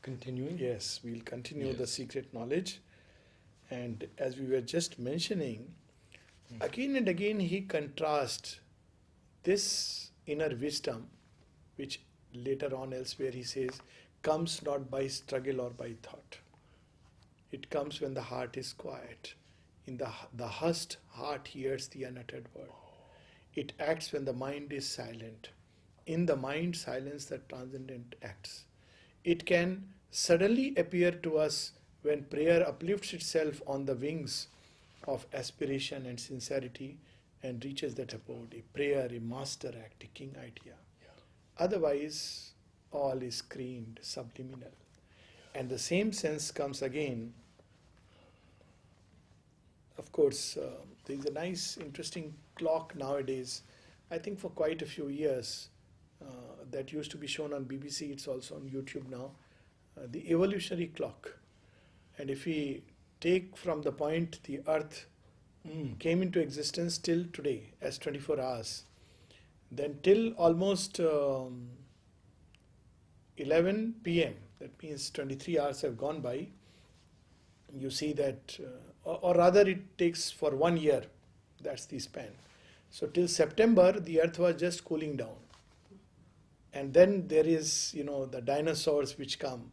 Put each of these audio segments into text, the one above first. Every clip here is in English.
Continuing? Yes, we'll continue the Yes. secret knowledge. And as we were just mentioning, Mm. again and again he contrasts this inner wisdom, which later on elsewhere he says, comes not by struggle or by thought. It comes when the heart is quiet. In the hushed heart hears the unuttered word. It acts when the mind is silent. In the mind, silence the transcendent acts. It can suddenly appear to us when prayer uplifts itself on the wings of aspiration and sincerity and reaches that abode. A prayer, a master act, a king idea. Otherwise, all is screened, subliminal. And the same sense comes again. Of course, there is a nice, interesting clock nowadays. I think for quite a few years, that used to be shown on BBC. It's also on YouTube now. The evolutionary clock. And if we take from the point the Earth came into existence till today as 24 hours, then till almost 11 p.m., that means 23 hours have gone by, you see that, or rather it takes for 1 year, that's the span. So till September, the Earth was just cooling down. And then there is, the dinosaurs which come.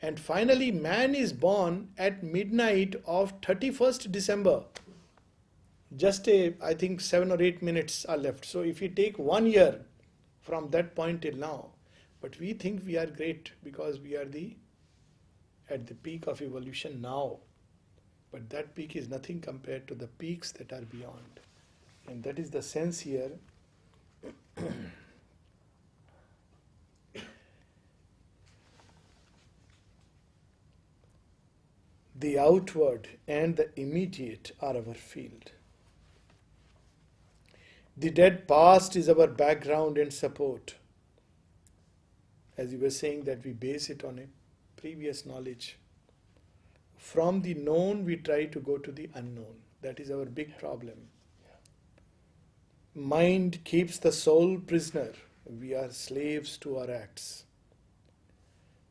And finally, man is born at midnight of 31st December. Just I think 7 or 8 minutes are left. So if you take 1 year from that point till now, but we think we are great because we are at the peak of evolution now. But that peak is nothing compared to the peaks that are beyond. And that is the sense here. The outward and the immediate are our field. The dead past is our background and support. As you were saying, that we base it on a previous knowledge. From the known, we try to go to the unknown. That is our big problem. Mind keeps the soul prisoner. We are slaves to our acts.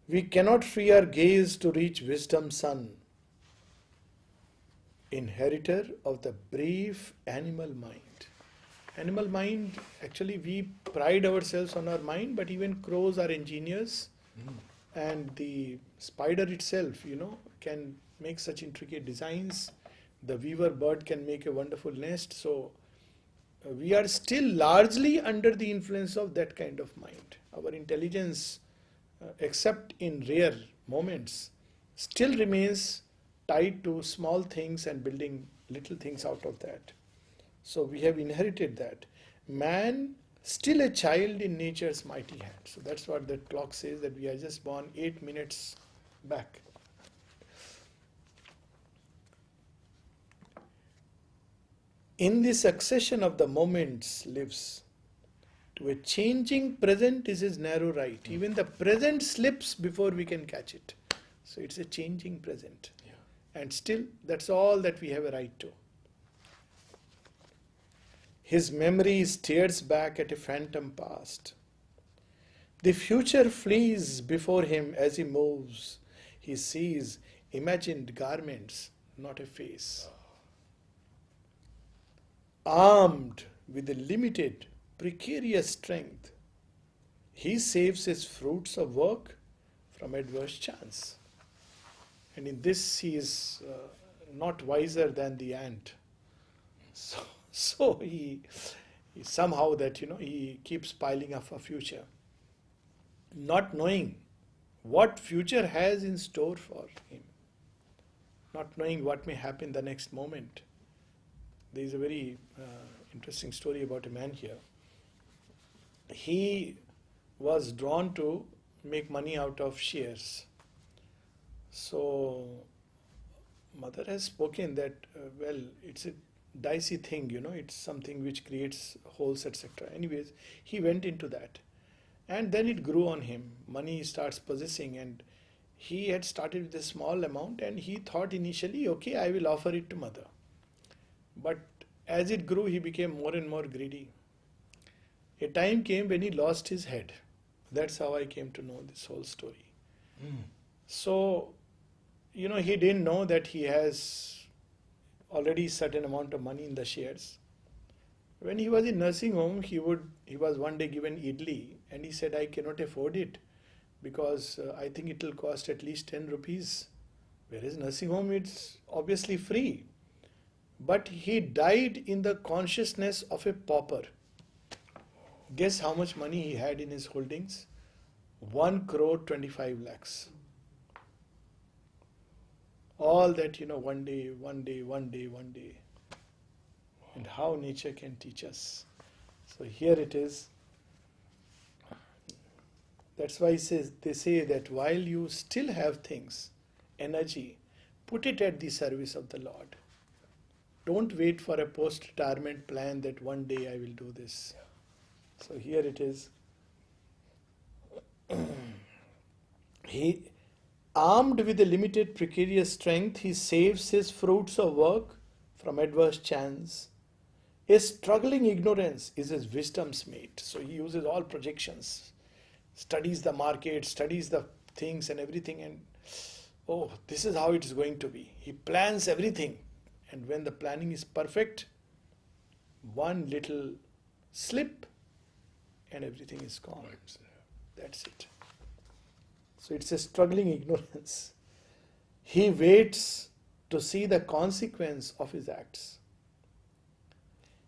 We cannot free our gaze to reach wisdom's sun, inheritor of the brief animal mind. Animal mind, actually we pride ourselves on our mind, but even crows are engineers. And the spider itself, can make such intricate designs. The weaver bird can make a wonderful nest. So we are still largely under the influence of that kind of mind. Our intelligence, except in rare moments, still remains tied to small things and building little things out of that. So we have inherited that. Man, still a child in nature's mighty hand. So that's what that clock says, that we are just born 8 minutes back. In the succession of the moments lives. To a changing present is his narrow right. Even the present slips before we can catch it. So it's a changing present. And still, that's all that we have a right to. His memory stares back at a phantom past. The future flees before him as he moves. He sees imagined garments, not a face. Armed with a limited, precarious strength, he saves his fruits of work from adverse chance. And in this he is not wiser than the ant. So he somehow that, he keeps piling up a future, not knowing what future has in store for him, not knowing what may happen the next moment. There is a very interesting story about a man here. He was drawn to make money out of shares. So mother has spoken that, it's a dicey thing, it's something which creates holes, etc. Anyways, he went into that. And then it grew on him. Money starts possessing, and he had started with a small amount and he thought initially, okay, I will offer it to mother. But as it grew, he became more and more greedy. A time came when he lost his head. That's how I came to know this whole story. So, he didn't know that he has already certain amount of money in the shares. When he was in nursing home, he was one day given idli, and he said, I cannot afford it because I think it will cost at least 10 rupees. Whereas nursing home, it's obviously free. But he died in the consciousness of a pauper. Guess how much money he had in his holdings? 1 crore 25 lakhs. All that, one day, one day, one day, one day. And how nature can teach us. So here it is. That's why they say that while you still have things, energy, put it at the service of the Lord. Don't wait for a post-retirement plan that one day I will do this. So here it is. He, armed with a limited precarious strength, he saves his fruits of work from adverse chance. A struggling ignorance is his wisdom's mate. So he uses all projections, studies the market, studies the things and everything, and this is how it is going to be. He plans everything, and when the planning is perfect, one little slip and everything is gone. That's it. So it's a struggling ignorance. He waits to see the consequence of his acts.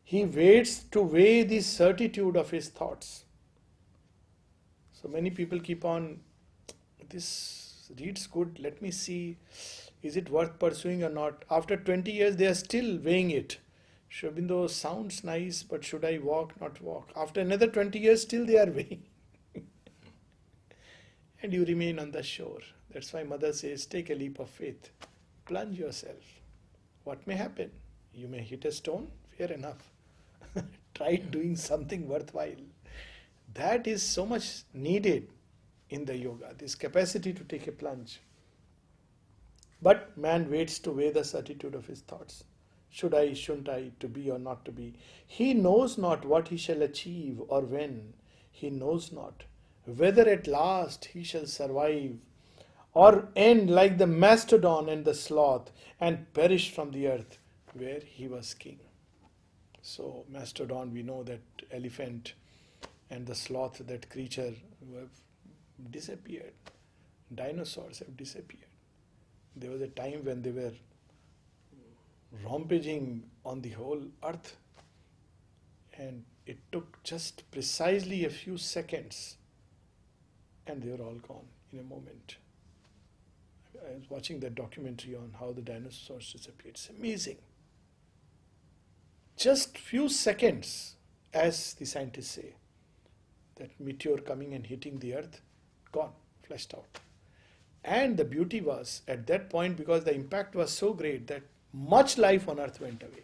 He waits to weigh the certitude of his thoughts. So many people keep on, this reads good, let me see, is it worth pursuing or not? After 20 years, they are still weighing it. Sri Aurobindo sounds nice, but should I walk, not walk? After another 20 years, still they are weighing. And you remain on the shore. That's why Mother says, take a leap of faith. Plunge yourself. What may happen? You may hit a stone, fair enough. Try doing something worthwhile. That is so much needed in the yoga, this capacity to take a plunge. But man waits to weigh the certitude of his thoughts. Should I, shouldn't I, to be or not to be? He knows not what he shall achieve or when. He knows not whether at last he shall survive or end like the mastodon and the sloth and perish from the earth where he was king. So mastodon, we know that elephant, and the sloth, that creature, who have disappeared. Dinosaurs have disappeared. There was a time when they were rampaging on the whole earth, and it took just precisely a few seconds and they were all gone in a moment. I was watching that documentary on how the dinosaurs disappeared. It's amazing. Just few seconds, as the scientists say, that meteor coming and hitting the earth, gone, flushed out. And the beauty was, at that point, because the impact was so great that much life on earth went away.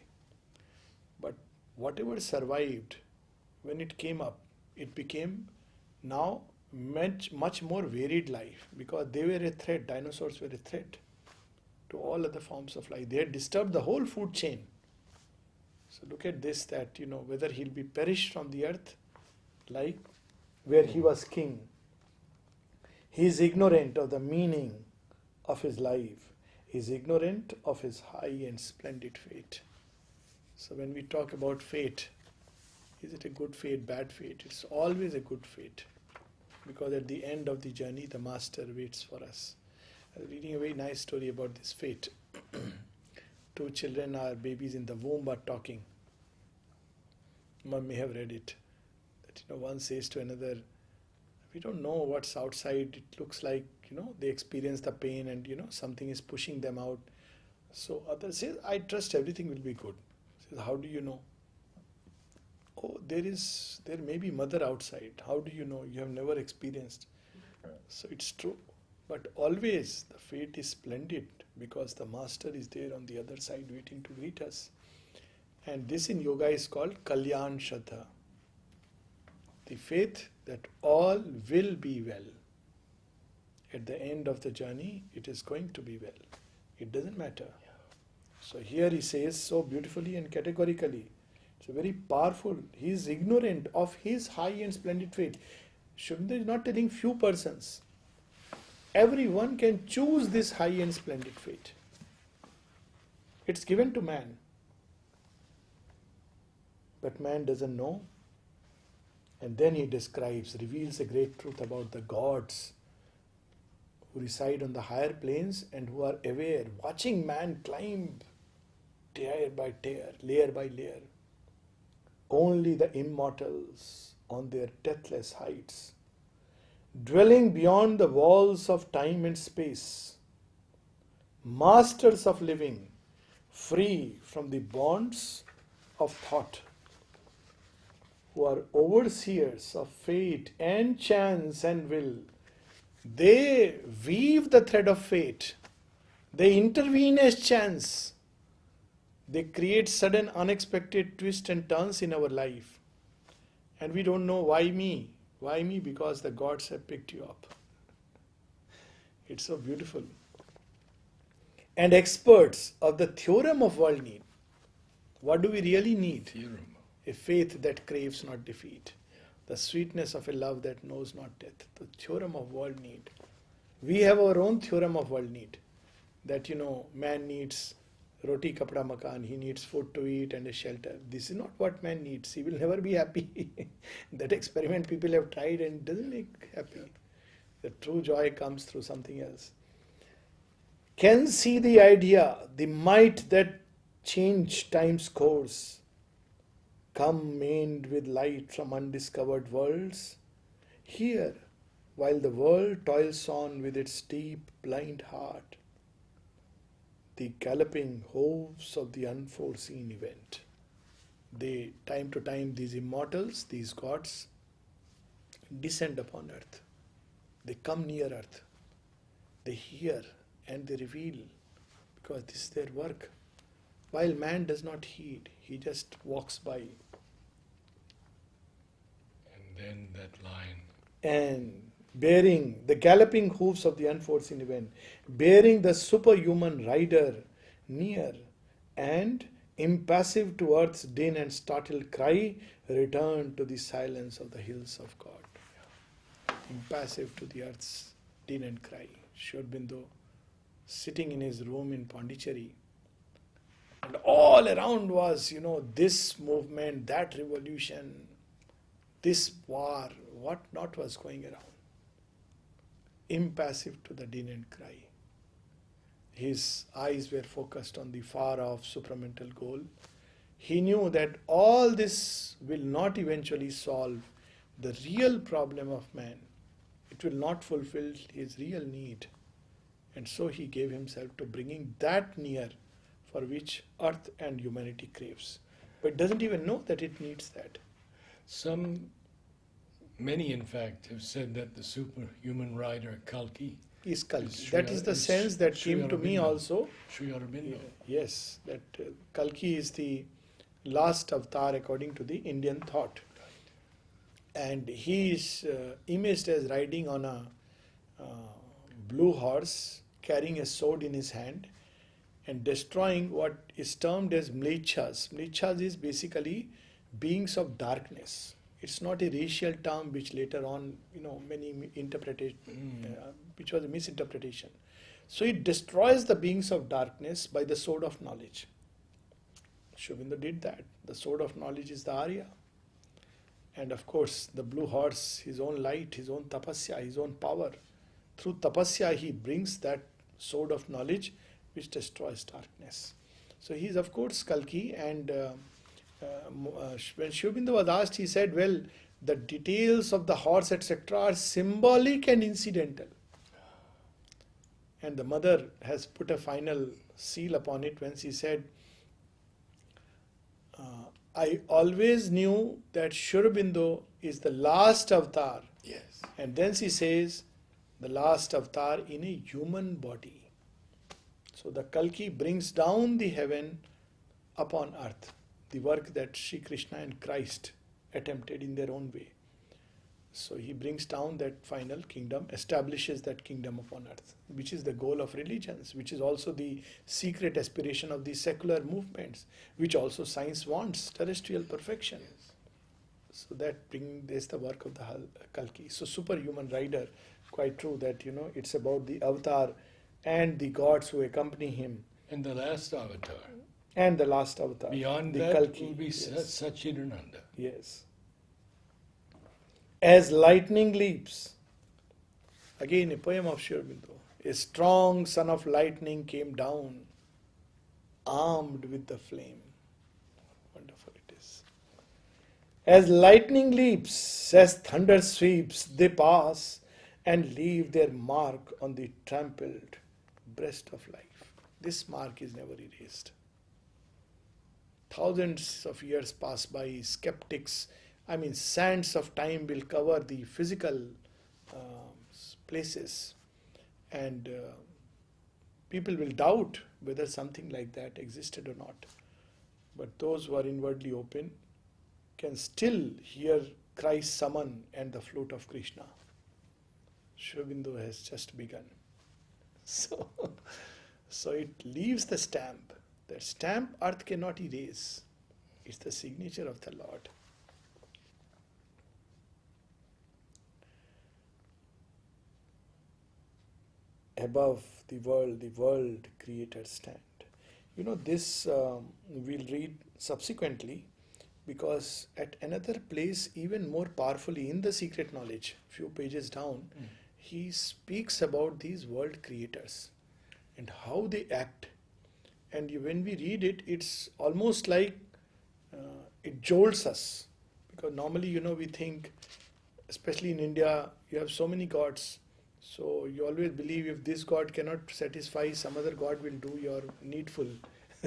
But whatever survived, when it came up, it became now much more varied life, because they were a threat, dinosaurs were a threat to all other forms of life. They had disturbed the whole food chain. So look at this, that, whether he'll be perished from the earth, like where he was king. He is ignorant of the meaning of his life. He is ignorant of his high and splendid fate. So when we talk about fate, is it a good fate, bad fate? It's always a good fate, because at the end of the journey, the master waits for us. I was reading a very nice story about this fate. Two children, are babies in the womb, are talking. One may have read it. That one says to another, we don't know what's outside. It looks like, they experience the pain and, something is pushing them out. So other says, I trust everything will be good. Says, how do you know? Oh, there may be mother outside. How do you know? You have never experienced. So it's true. But always the fate is splendid, because the master is there on the other side waiting to greet us. And this in yoga is called Kalyan Shraddha. The faith that all will be well. At the end of the journey, it is going to be well. It doesn't matter. So here he says so beautifully and categorically. It's a very powerful. He is ignorant of his high and splendid fate. Shubhendra is not telling few persons. Everyone can choose this high and splendid fate. It's given to man. But man doesn't know. And then he reveals a great truth about the gods who reside on the higher planes and who are aware, watching man climb tier by tier, layer by layer. Only the immortals on their deathless heights, dwelling beyond the walls of time and space, masters of living, free from the bonds of thought, who are overseers of fate and chance and will. They weave the thread of fate. They intervene as chance. They create sudden unexpected twists and turns in our life. And we don't know why me. Why me? Because the gods have picked you up. It's so beautiful. And experts of the theorem of world need. What do we really need? Theorem. A faith that craves not defeat. The sweetness of a love that knows not death. The theorem of world need. We have our own theorem of world need. That, man needs roti, kapda, makan. He needs food to eat and a shelter. This is not what man needs. He will never be happy. That experiment people have tried and it doesn't make happy. The true joy comes through something else. Can see the idea, the might that change time's course, come maned with light from undiscovered worlds, here, while the world toils on with its deep, blind heart, the galloping hooves of the unforeseen event. They, time to time, these immortals, these gods, descend upon earth. They come near earth. They hear and they reveal, because this is their work. While man does not heed, he just walks by. And then that line. And bearing the galloping hoofs of the unforeseen event, bearing the superhuman rider near, and impassive to earth's din and startled cry, return to the silence of the hills of God. Impassive to the earth's din and cry. Sri Aurobindo, sitting in his room in Pondicherry, and all around was, this movement, that revolution, this war, what not was going around. Impassive to the din and cry. His eyes were focused on the far off supramental goal. He knew that all this will not eventually solve the real problem of man. It will not fulfill his real need. And so he gave himself to bringing that near for which earth and humanity craves. But doesn't even know that it needs that. Many in fact have said that the superhuman rider Kalki is Kalki. That is the sense that came to me also. Sri Aurobindo. Yes, that Kalki is the last avatar according to the Indian thought. And he is imaged as riding on a blue horse, carrying a sword in his hand, and destroying what is termed as mlechas. Mlechas is basically beings of darkness. It's not a racial term which later on, many interpreted, which was a misinterpretation. So it destroys the beings of darkness by the sword of knowledge. Sri Aurobindo did that. The sword of knowledge is the Arya. And of course, the blue horse, his own light, his own tapasya, his own power. Through tapasya, he brings that sword of knowledge which destroys darkness. So he is, of course, Kalki. And when Sri Aurobindo was asked, he said, well, the details of the horse, etc., are symbolic and incidental. And the mother has put a final seal upon it when she said, I always knew that Sri Aurobindo is the last avatar. Yes. And then she says, the last avatar in a human body. So the Kalki brings down the heaven upon earth. The work that Sri Krishna and Christ attempted in their own way. So he brings down that final kingdom, establishes that kingdom upon earth, which is the goal of religions, which is also the secret aspiration of the secular movements, which also science wants, terrestrial perfection. Yes. So that there's the work of the Kalki. So superhuman rider, quite true that, it's about the avatar and the gods who accompany him. And the last avatar. And the last avatar. Beyond the that Kalki. will be Yes. Satchidananda. Yes. As lightning leaps. Again, a poem of Sri Aurobindo. A strong son of lightning came down, armed with the flame. Wonderful it is. As lightning leaps, as thunder sweeps, they pass and leave their mark on the trampled breast of life. This mark is never erased. Thousands of years pass by, skeptics, sands of time will cover the physical places, and people will doubt whether something like that existed or not. But those who are inwardly open can still hear Christ's summon and the flute of Krishna. Sri Aurobindo has just begun. So it leaves the stamp. That stamp earth cannot erase. It's the signature of the Lord. Above the world creator stand. This we'll read subsequently, because at another place, even more powerfully in the secret knowledge, few pages down, he speaks about these world creators and how they act. And when we read it, it's almost like it jolts us. Because normally, we think, especially in India, you have so many gods. So you always believe if this god cannot satisfy, some other god will do your needful.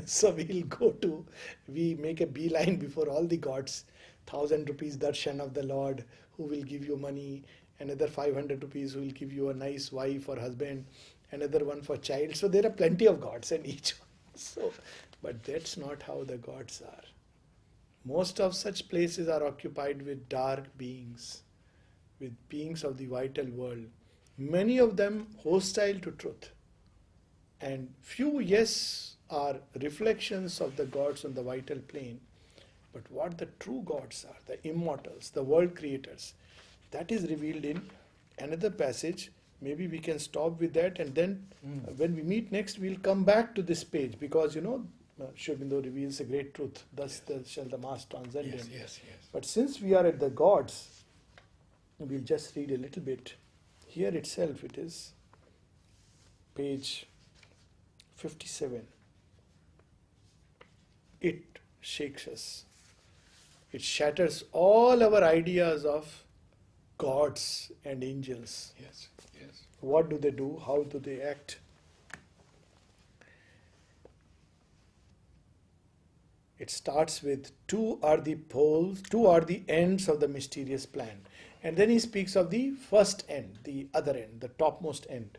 So we make a beeline before all the gods. 1,000 rupees darshan of the Lord, who will give you money. Another 500 rupees who will give you a nice wife or husband. Another one for child. So there are plenty of gods in each one. But that's not how the gods are. Most of such places are occupied with dark beings, with beings of the vital world. Many of them hostile to truth. And few, yes, are reflections of the gods on the vital plane. But what the true gods are, the immortals, the world creators, that is revealed in another passage. Maybe we can stop with that, and then when we meet next, we'll come back to this page, because Sri Aurobindo reveals a great truth. Thus shall the mass transcend him. Yes. But since we are at the gods, we'll just read a little bit. Here itself it is, page 57. It shakes us. It shatters all our ideas of gods and angels. Yes. What do? How do they act? It starts with two are the poles, two are the ends of the mysterious plan. And then he speaks of the first end, the other end, the topmost end.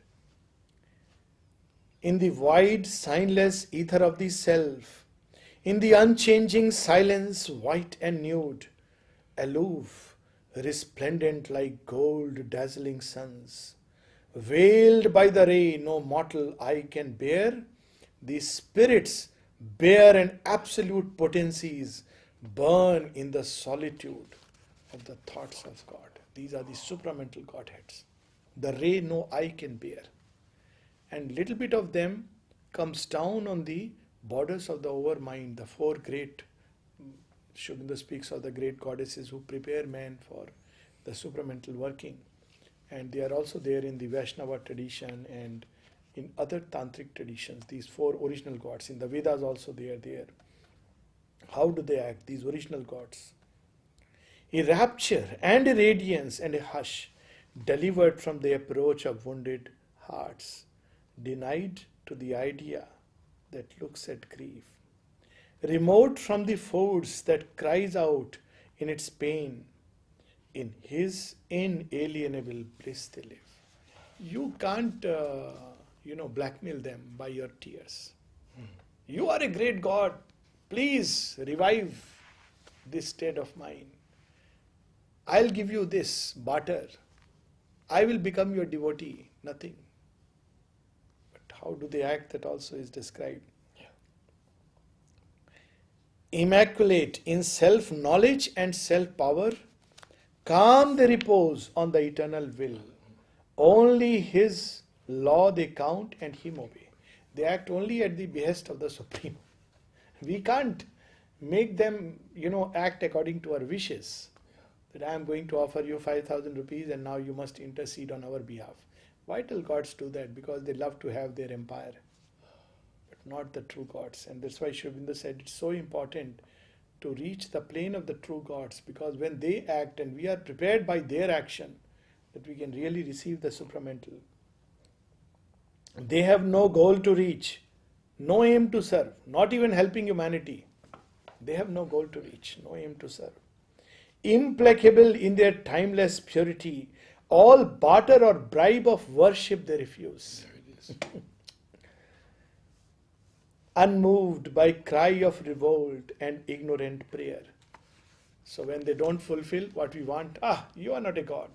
In the wide, signless ether of the self, in the unchanging silence, white and nude, aloof, resplendent like gold dazzling suns, veiled by the ray no mortal eye can bear, the spirits bare and absolute potencies burn in the solitude of the thoughts of God. These are the supramental Godheads. The ray no eye can bear. And little bit of them comes down on the borders of the overmind, the four great, Sri Aurobindo speaks of the great goddesses who prepare man for the supramental working. And they are also there in the Vaishnava tradition and in other tantric traditions, these four original gods. In the Vedas also they are there. How do they act, these original gods? A rapture and a radiance and a hush delivered from the approach of wounded hearts, denied to the idea that looks at grief, remote from the force that cries out in its pain, in his inalienable bliss they live. You can't, blackmail them by your tears. You are a great God. Please revive this state of mind. I'll give you this, barter. I will become your devotee. Nothing. But how do they act, that also is described. Immaculate in self-knowledge and self-power, calm they repose on the eternal will, Only His law they count and Him obey. They act only at the behest of the Supreme. We can't make them, act according to our wishes. That I am going to offer you 5,000 rupees and now you must intercede on our behalf. Why till gods do that? Because they love to have their empire, but not the true gods. And that's why Sri Aurobindo said it's so important to reach the plane of the true gods, because when they act and we are prepared by their action, that we can really receive the supramental. They have no goal to reach, no aim to serve, not even helping humanity. They have no goal to reach, no aim to serve. Implacable in their timeless purity, all barter or bribe of worship they refuse. There it is. Unmoved by cry of revolt and ignorant prayer. So when they don't fulfill what we want, you are not a god.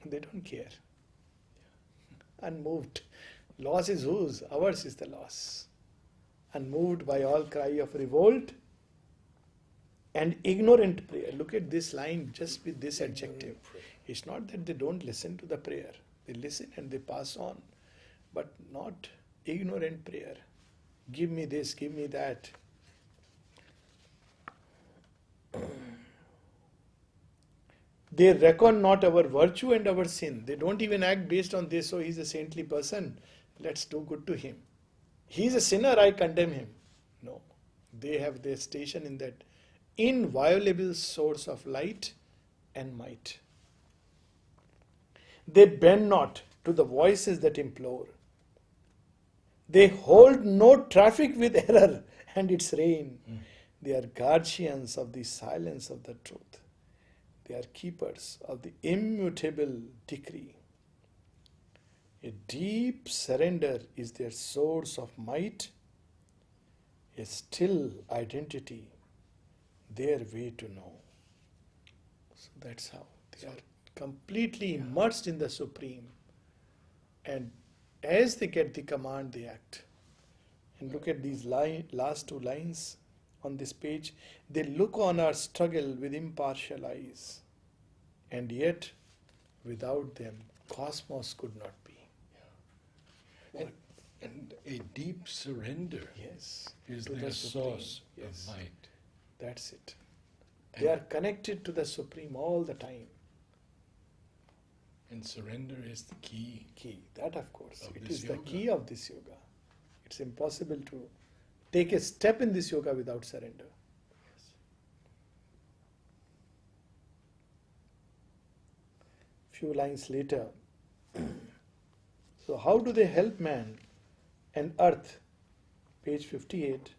They don't care. Unmoved. Loss is whose? Ours is the loss. Unmoved by all cry of revolt and ignorant prayer. Look at this line just with this adjective. It's not that they don't listen to the prayer. They listen and they pass on. But not ignorant prayer. Give me this, give me that. They reckon not our virtue and our sin. They don't even act based on this. So he's a saintly person. Let's do good to him. He's a sinner, I condemn him. No. They have their station in that inviolable source of light and might. They bend not to the voices that implore. They hold no traffic with error and its reign. They are guardians of the silence of the truth. They are keepers of the immutable decree. A deep surrender is their source of might, a still identity, their way to know. So that's how they are completely immersed in the Supreme. And as they get the command, they act. And look at these last two lines on this page. They look on our struggle with impartial eyes. And yet, without them, cosmos could not be. And a deep surrender Yes. is to their the Supreme. source Yes. of might. That's it. They are connected to the Supreme all the time. And surrender is the key. Key. That, of course. Of It this is the yoga. key of this yoga. It's impossible to take a step in this yoga without surrender. Few lines later. So how do they help man and earth? Page 58.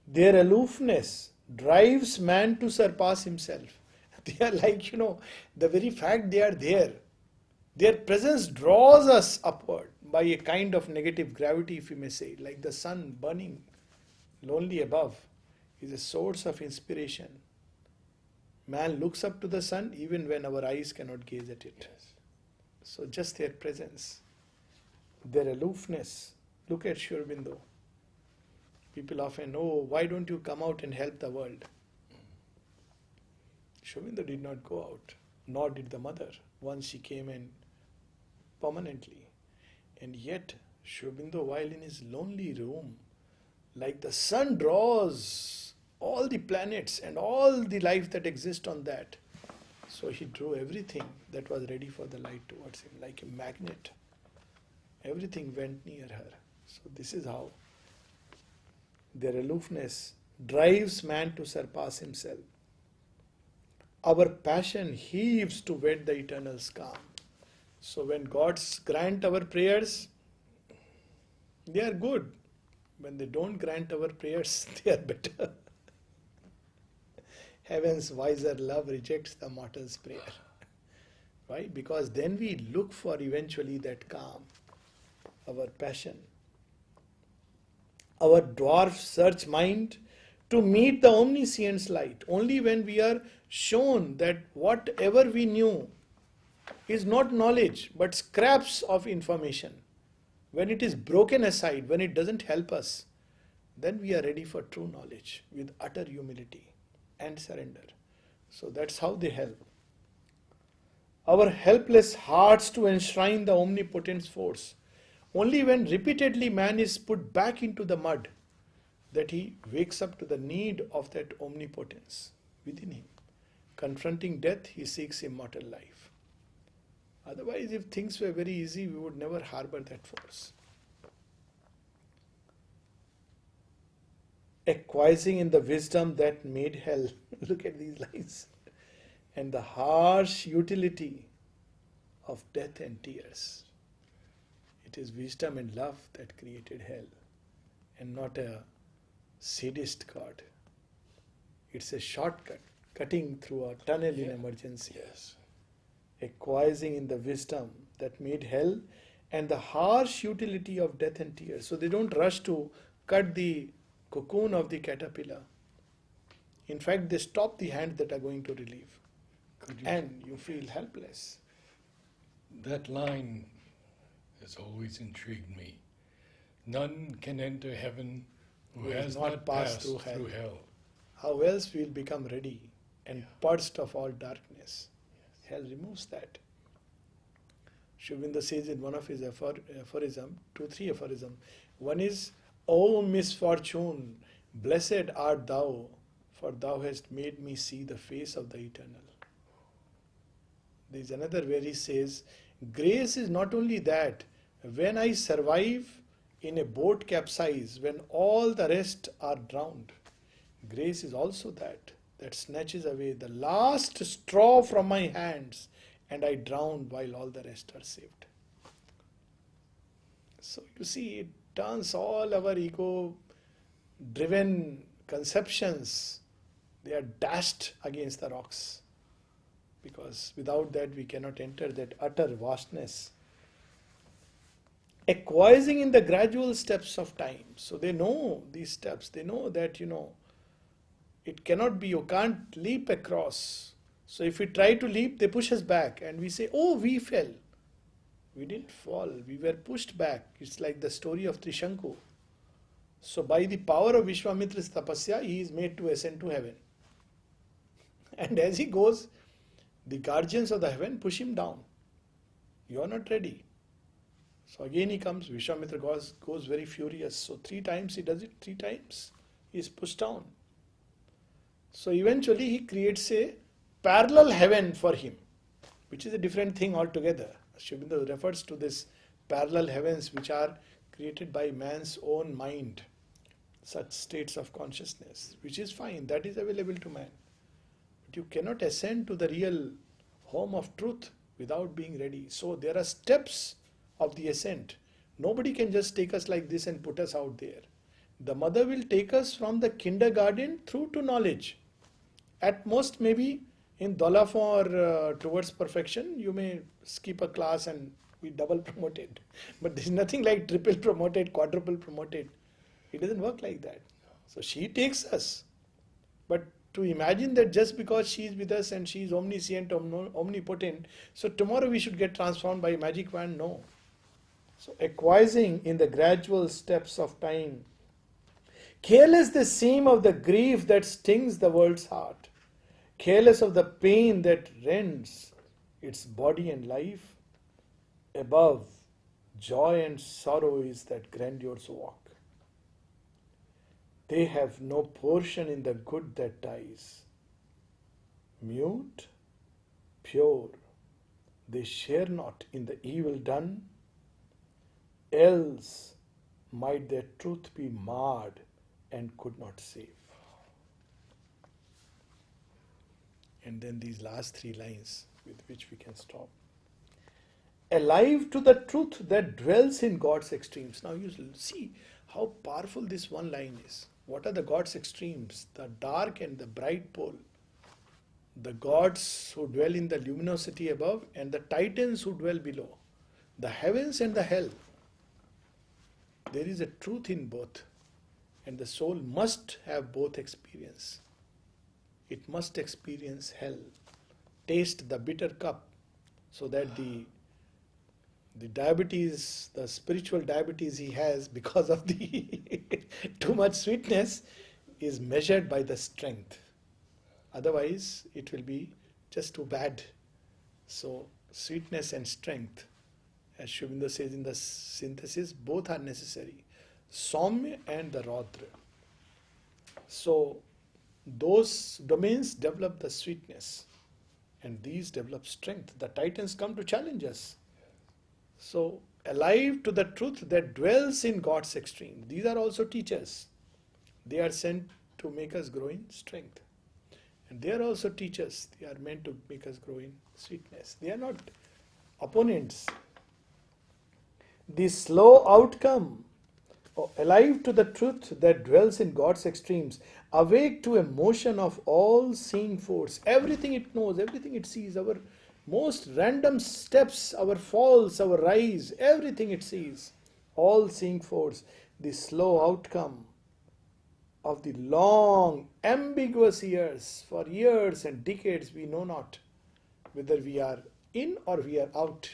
Their aloofness drives man to surpass himself. They are like, the very fact they are there, their presence draws us upward by a kind of negative gravity, if you may say, like the sun burning lonely above is a source of inspiration. Man looks up to the sun even when our eyes cannot gaze at it. Yes. So just their presence, their aloofness. Look at Sri Aurobindo. People often, why don't you come out and help the world? Sri Aurobindo did not go out, nor did the mother. Once she came in permanently. And yet, Sri Aurobindo, while in his lonely room, like the sun draws all the planets and all the life that exists on that. So he drew everything that was ready for the light towards him, like a magnet. Everything went near her. So this is how their aloofness drives man to surpass himself. Our passion heaves to wed the eternal's calm. So when gods grant our prayers, they are good. When they don't grant our prayers, they are better. Heaven's wiser love rejects the mortal's prayer. Why? Because then we look for eventually that calm, our passion. Our dwarf search mind to meet the omniscient's light. Only when we are shown that whatever we knew is not knowledge but scraps of information. When it is broken aside, when it doesn't help us, then we are ready for true knowledge with utter humility and surrender. So that's how they help. our helpless hearts to enshrine the omnipotent force. Only when repeatedly man is put back into the mud that he wakes up to the need of that omnipotence within him. Confronting death, he seeks immortal life. Otherwise, if things were very easy, we would never harbor that force. Acquiescing in the wisdom that made hell. Look at these lines. And the harsh utility of death and tears. It is wisdom and love that created hell, and not a sadist God. It's a shortcut, cutting through a tunnel in emergency. Yes. Acquiescing in the wisdom that made hell and the harsh utility of death and tears. So they don't rush to cut the cocoon of the caterpillar. In fact, they stop the hands that are going to relieve. And you feel helpless. That line has always intrigued me. None can enter heaven who has not passed through hell. How else we'll become ready and purged of all darkness? Hell removes that. Sri Aurobindo says in one of his aphorism, 2-3 aphorism. One is, O misfortune, blessed art thou, for thou hast made me see the face of the eternal. There is another where he says, grace is not only that, when I survive in a boat capsize, when all the rest are drowned, grace is also that snatches away the last straw from my hands and I drown while all the rest are saved. So you see, it turns all our ego-driven conceptions, they are dashed against the rocks. Because without that we cannot enter that utter vastness. Acquiescing in the gradual steps of time. So they know these steps. They know that, it cannot be, you can't leap across. So if we try to leap, they push us back. And we say, oh, we fell. We didn't fall. We were pushed back. It's like the story of Trishanku. So by the power of Vishwamitra's tapasya, he is made to ascend to heaven. And as he goes, the guardians of the heaven push him down. You are not ready. So again he comes, Vishwamitra goes very furious. So 3 times he does it, 3 times he is pushed down. So eventually he creates a parallel heaven for him, which is a different thing altogether. Sri Aurobindo refers to this parallel heavens which are created by man's own mind, such states of consciousness, which is fine, that is available to man. But you cannot ascend to the real home of truth without being ready. So there are steps of the ascent. Nobody can just take us like this and put us out there. The mother will take us from the kindergarten through to knowledge. At most maybe in Dolaf or towards perfection, you may skip a class and be double promoted. But there's nothing like triple promoted, quadruple promoted. It doesn't work like that. So she takes us. But to imagine that just because she is with us and she is omniscient, omnipotent, so tomorrow we should get transformed by a magic wand, no. So acquiescing in the gradual steps of time, careless the seam of the grief that stings the world's heart, careless of the pain that rends its body and life, above joy and sorrow is that grandiose walk. They have no portion in the good that dies. Mute, pure, they share not in the evil done, else might their truth be marred and could not save. And then these last 3 lines with which we can stop. Alive to the truth that dwells in God's extremes. Now you see how powerful this one line is. What are the God's extremes? The dark and the bright pole. The gods who dwell in the luminosity above and the titans who dwell below. The heavens and the hell. There is a truth in both. And the soul must have both experience. It must experience hell. Taste the bitter cup so that the diabetes, the spiritual diabetes he has because of the too much sweetness is measured by the strength. Otherwise, it will be just too bad. So Sweetness and strength, as Sri Aurobindo says in the synthesis, both are necessary. Saumya and the Raudra. So those domains develop the sweetness and these develop strength. The titans come to challenge us. So alive to the truth that dwells in God's extreme. These are also teachers. They are sent to make us grow in strength. And they are also teachers. They are meant to make us grow in sweetness. They are not opponents. The slow outcome, alive to the truth that dwells in God's extremes, awake to a motion of all-seeing force. Everything it knows, everything it sees, our most random steps, our falls, our rise, everything it sees. All-seeing force. The slow outcome of the long, ambiguous years. For years and decades we know not whether we are in or we are out.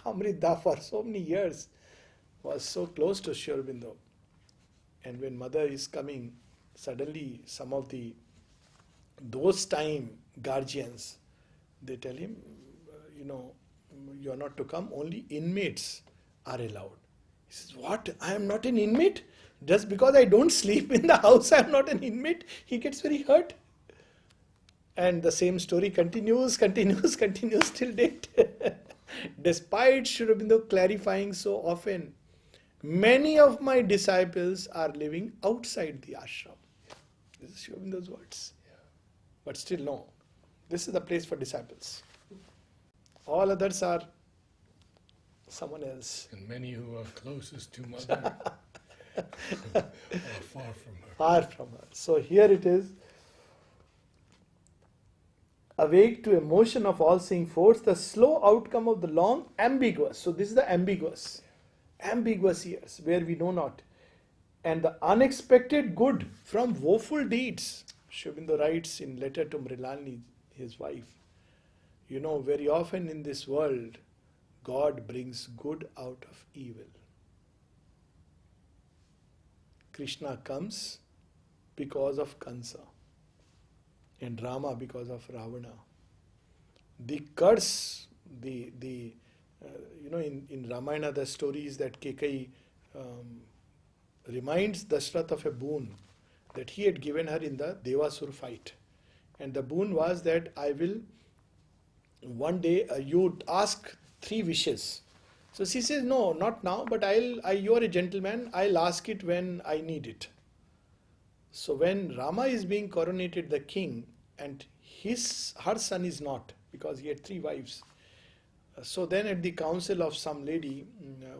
Amrita for so many years was so close to Sri Aurobindo. And when mother is coming, suddenly some of those time guardians, they tell him, you are not to come, only inmates are allowed. He says, what? I am not an inmate? Just because I don't sleep in the house, I am not an inmate? He gets very hurt. And the same story continues till date. Despite Sri Aurobindo clarifying so often, many of my disciples are living outside the ashram. This is Sri Aurobindo's words. But still no. This is the place for disciples. All others are someone else. And many who are closest to mother are far from her. Far from her. So here it is. Awake to emotion of all-seeing force, the slow outcome of the long, ambiguous. So this is the ambiguous years where we know not. And the unexpected good from woeful deeds. Sri Aurobindo writes in letter to Mrilani, his wife, very often in this world, God brings good out of evil. Krishna comes because of Kansa and Rama because of Ravana. The curse, in Ramayana the story is that Kekai reminds Dashrath of a boon that he had given her in the Devasur fight. And the boon was that I will, one day you ask 3 wishes. So she says, no, not now, but you are a gentleman, I'll ask it when I need it. So when Rama is being coronated the king and her son is not, because he had 3 wives. So then at the council of some lady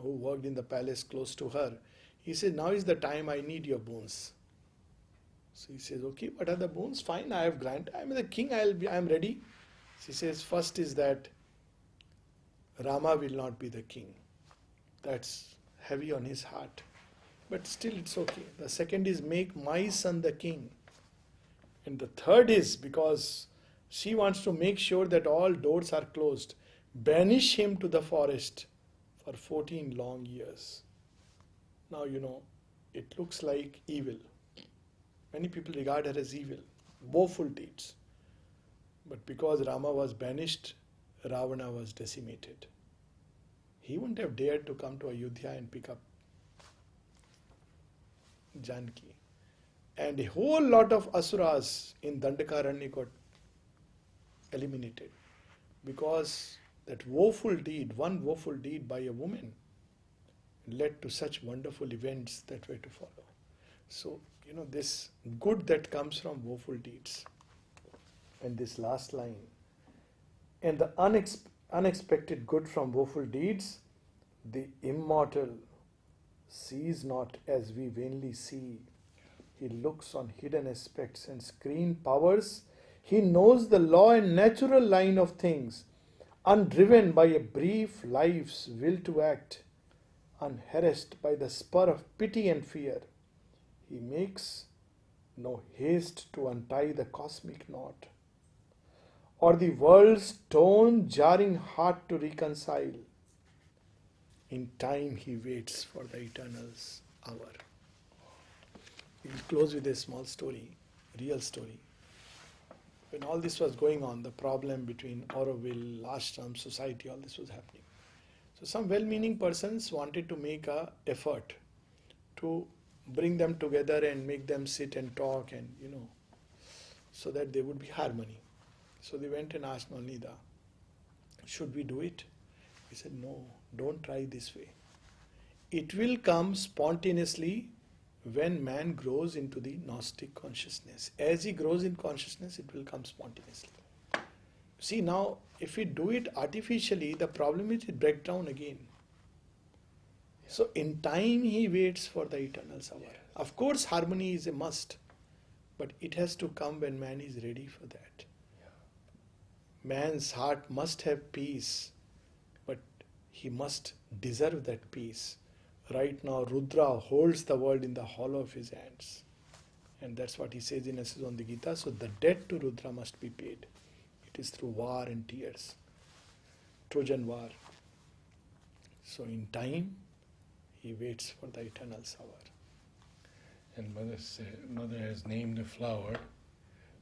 who worked in the palace close to her, he said, now is the time I need your boons. So he says, okay, what are the boons? Fine, I have granted. I am the king, I am ready. She says, first is that Rama will not be the king. That's heavy on his heart. But still it's okay. The second is make my son the king. And the third is, because she wants to make sure that all doors are closed, banish him to the forest for 14 long years. Now, it looks like evil. Many people regard her as evil, woeful deeds. But because Rama was banished, Ravana was decimated. He wouldn't have dared to come to Ayodhya and pick up Janki. And a whole lot of asuras in Dandakaranya got eliminated because that woeful deed, one woeful deed by a woman, led to such wonderful events that were to follow. So, this good that comes from woeful deeds. And this last line, and the unexpected good from woeful deeds, the immortal sees not as we vainly see. He looks on hidden aspects and screen powers. He knows the law and natural line of things, undriven by a brief life's will to act, unharassed by the spur of pity and fear. He makes no haste to untie the cosmic knot, or the world's stone jarring heart to reconcile. In time he waits for the eternal's hour. We'll close with a small story, real story. when all this was going on, the problem between Auroville, ashram, society, all this was happening. So some well-meaning persons wanted to make a effort to bring them together and make them sit and talk and, so that there would be harmony. So they went and asked Nalnida, should we do it? He said, no, don't try this way. It will come spontaneously when man grows into the Gnostic consciousness. As he grows in consciousness, it will come spontaneously. See, now, if we do it artificially, the problem is it breaks down again. Yeah. So, in time, he waits for the eternal hour. Yes. Of course, harmony is a must, but it has to come when man is ready for that. Yeah. Man's heart must have peace, but he must deserve that peace. Right now, Rudra holds the world in the hollow of his hands. And that's what he says in Essence on the Gita. So, the debt to Rudra must be paid. It is through war and tears. Trojan war. So in time, he waits for the eternal hour. And Mother has named a flower,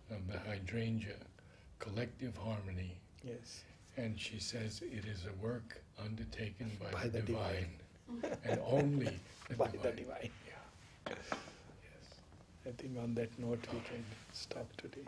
the hydrangea, collective harmony. Yes. And she says it is a work undertaken by the divine. And only by the divine. Yeah. Yes. I think on that note we can stop today.